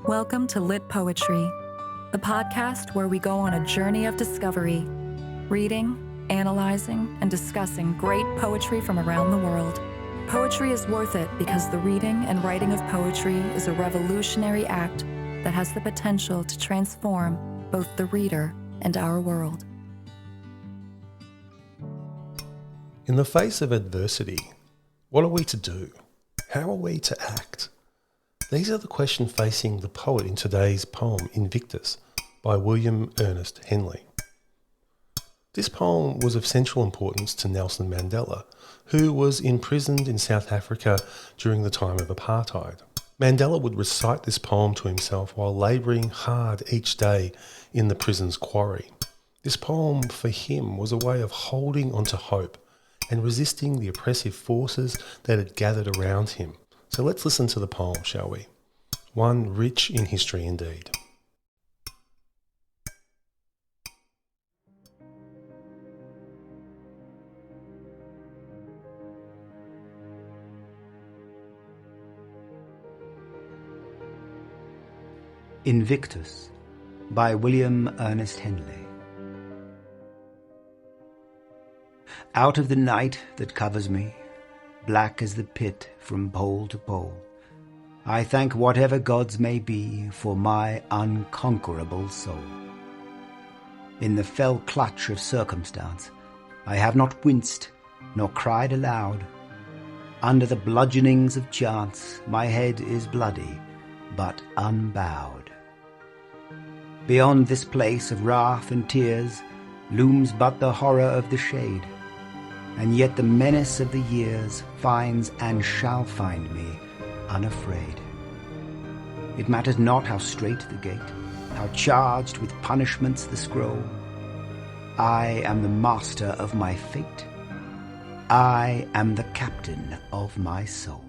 Welcome to Litpoetry, the podcast where we go on a journey of discovery, reading, analyzing, and discussing great poetry from around the world. Poetry is worth it because the reading and writing of poetry is a revolutionary act that has the potential to transform both the reader and our world. In the face of adversity, what are we to do? How are we to act? These are the questions facing the poet in today's poem, Invictus, by William Ernest Henley. This poem was of central importance to Nelson Mandela, who was imprisoned in South Africa during the time of apartheid. Mandela would recite this poem to himself while labouring hard each day in the prison's quarry. This poem for him was a way of holding onto hope and resisting the oppressive forces that had gathered around him. So let's listen to the poem, shall we? One rich in history indeed. Invictus by William Ernest Henley. Out of the night that covers me, black as the pit from pole to pole, I thank whatever gods may be for my unconquerable soul. In the fell clutch of circumstance, I have not winced nor cried aloud. Under the bludgeonings of chance, my head is bloody, but unbowed. Beyond this place of wrath and tears looms but the horror of the shade, and yet the menace of the years finds and shall find me unafraid. It matters not how strait the gate, how charged with punishments the scroll. I am the master of my fate. I am the captain of my soul.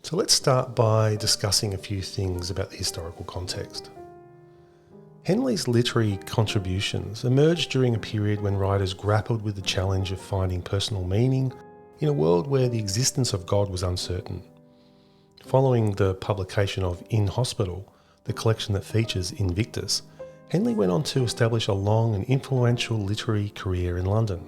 So let's start by discussing a few things about the historical context. Henley's literary contributions emerged during a period when writers grappled with the challenge of finding personal meaning in a world where the existence of God was uncertain. Following the publication of In Hospital, the collection that features Invictus, Henley went on to establish a long and influential literary career in London.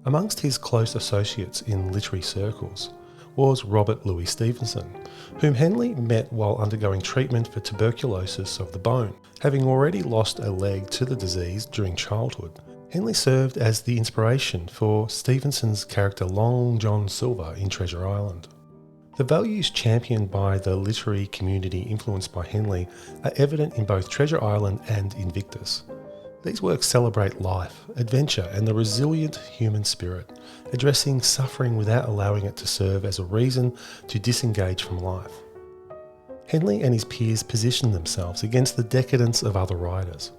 Amongst his close associates in literary circles was Robert Louis Stevenson, whom Henley met while undergoing treatment for tuberculosis of the bone. Having already lost a leg to the disease during childhood, Henley served as the inspiration for Stevenson's character Long John Silver in Treasure Island. The values championed by the literary community influenced by Henley are evident in both Treasure Island and Invictus. These works celebrate life, adventure, and the resilient human spirit, addressing suffering without allowing it to serve as a reason to disengage from life. Henley and his peers positioned themselves against the decadence of other writers.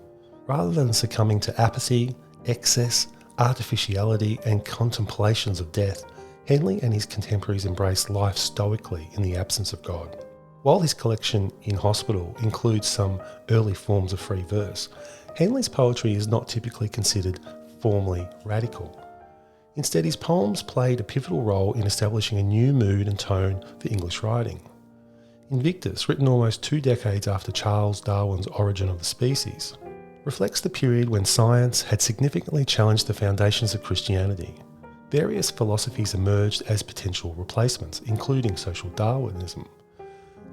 Rather than succumbing to apathy, excess, artificiality, and contemplations of death, Henley and his contemporaries embraced life stoically in the absence of God. While his collection In Hospital includes some early forms of free verse, Henley's poetry is not typically considered formally radical. Instead, his poems played a pivotal role in establishing a new mood and tone for English writing. Invictus, written almost 2 decades after Charles Darwin's Origin of the Species, reflects the period when science had significantly challenged the foundations of Christianity. Various philosophies emerged as potential replacements, including social Darwinism,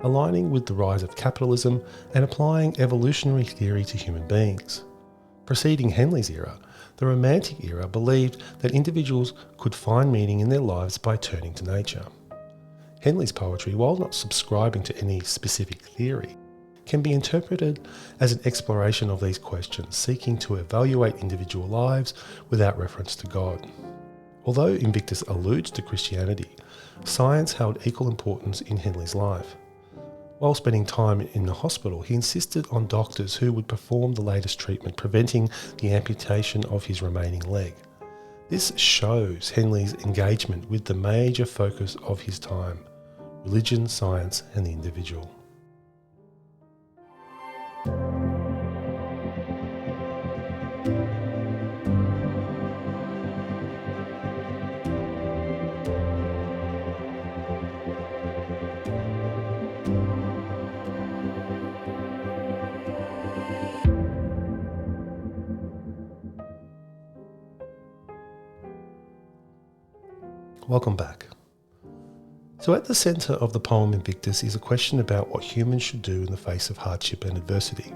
aligning with the rise of capitalism and applying evolutionary theory to human beings. Preceding Henley's era, the Romantic era believed that individuals could find meaning in their lives by turning to nature. Henley's poetry, while not subscribing to any specific theory, can be interpreted as an exploration of these questions, seeking to evaluate individual lives without reference to God. Although Invictus alludes to Christianity, science held equal importance in Henley's life. While spending time in the hospital, he insisted on doctors who would perform the latest treatment, preventing the amputation of his remaining leg. This shows Henley's engagement with the major focus of his time, religion, science, and the individual. Welcome back. So at the centre of the poem Invictus is a question about what humans should do in the face of hardship and adversity.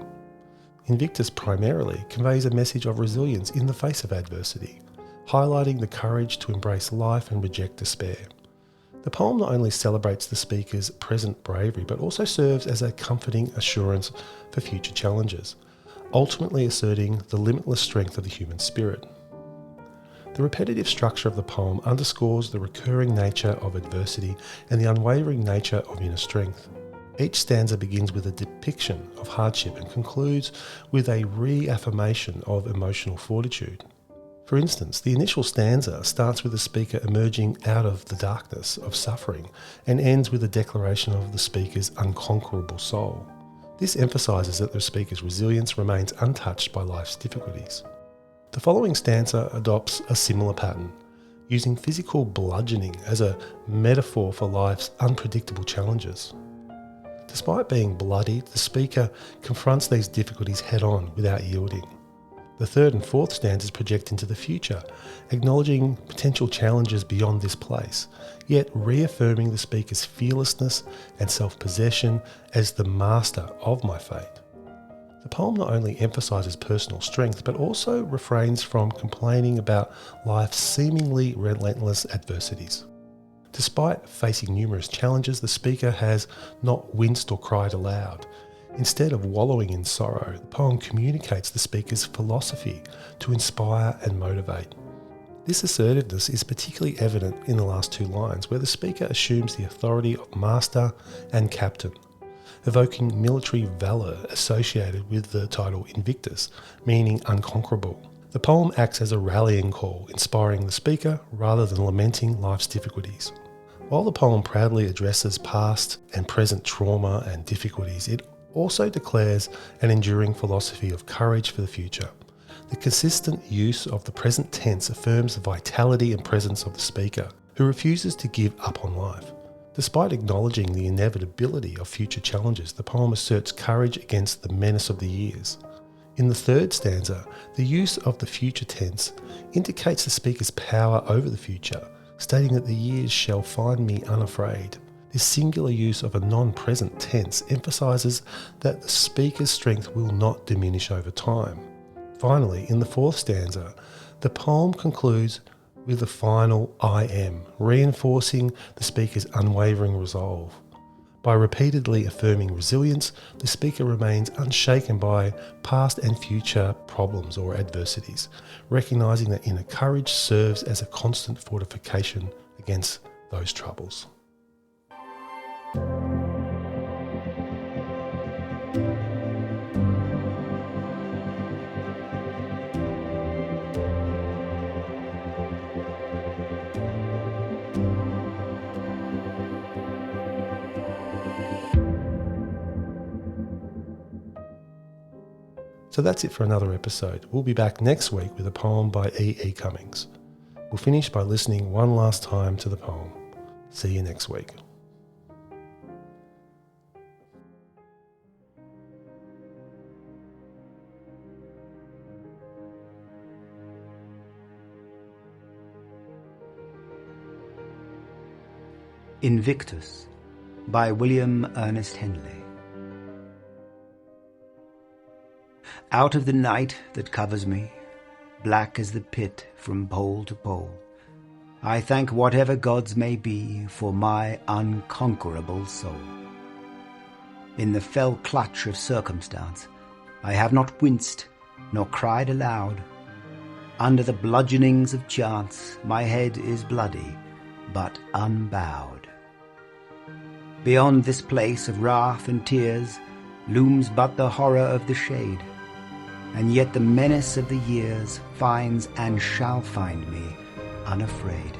Invictus primarily conveys a message of resilience in the face of adversity, highlighting the courage to embrace life and reject despair. The poem not only celebrates the speaker's present bravery, but also serves as a comforting assurance for future challenges, ultimately asserting the limitless strength of the human spirit. The repetitive structure of the poem underscores the recurring nature of adversity and the unwavering nature of inner strength. Each stanza begins with a depiction of hardship and concludes with a reaffirmation of emotional fortitude. For instance, the initial stanza starts with the speaker emerging out of the darkness of suffering and ends with a declaration of the speaker's unconquerable soul. This emphasises that the speaker's resilience remains untouched by life's difficulties. The following stanza adopts a similar pattern, using physical bludgeoning as a metaphor for life's unpredictable challenges. Despite being bloodied, the speaker confronts these difficulties head-on without yielding. The third and fourth stanzas project into the future, acknowledging potential challenges beyond this place, yet reaffirming the speaker's fearlessness and self-possession as the master of my fate. The poem not only emphasises personal strength, but also refrains from complaining about life's seemingly relentless adversities. Despite facing numerous challenges, the speaker has not winced or cried aloud. Instead of wallowing in sorrow, the poem communicates the speaker's philosophy to inspire and motivate. This assertiveness is particularly evident in the last two lines, where the speaker assumes the authority of master and captain, evoking military valour associated with the title Invictus, meaning unconquerable. The poem acts as a rallying call, inspiring the speaker rather than lamenting life's difficulties. While the poem proudly addresses past and present trauma and difficulties, it also declares an enduring philosophy of courage for the future. The consistent use of the present tense affirms the vitality and presence of the speaker, who refuses to give up on life. Despite acknowledging the inevitability of future challenges, the poem asserts courage against the menace of the years. In the third stanza, the use of the future tense indicates the speaker's power over the future, stating that the years shall find me unafraid. This singular use of a non-present tense emphasises that the speaker's strength will not diminish over time. Finally, in the fourth stanza, the poem concludes with the final I am, reinforcing the speaker's unwavering resolve. By repeatedly affirming resilience, the speaker remains unshaken by past and future problems or adversities, recognising that inner courage serves as a constant fortification against those troubles. So that's it for another episode. We'll be back next week with a poem by E. Cummings. We'll finish by listening one last time to the poem. See you next week. Invictus by William Ernest Henley. Out of the night that covers me, black as the pit from pole to pole, I thank whatever gods may be for my unconquerable soul. In the fell clutch of circumstance, I have not winced nor cried aloud. Under the bludgeonings of chance, my head is bloody, but unbowed. Beyond this place of wrath and tears looms but the horror of the shade, and yet the menace of the years finds and shall find me unafraid.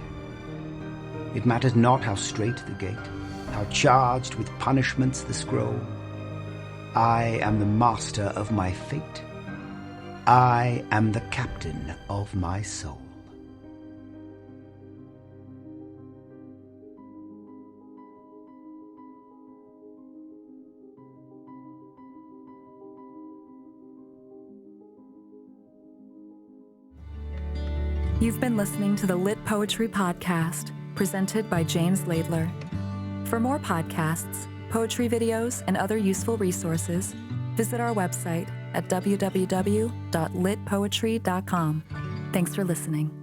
It matters not how strait the gate, how charged with punishments the scroll. I am the master of my fate. I am the captain of my soul. You've been listening to the Lit Poetry Podcast, presented by James Laidler. For more podcasts, poetry videos, and other useful resources, visit our website at www.litpoetry.com. Thanks for listening.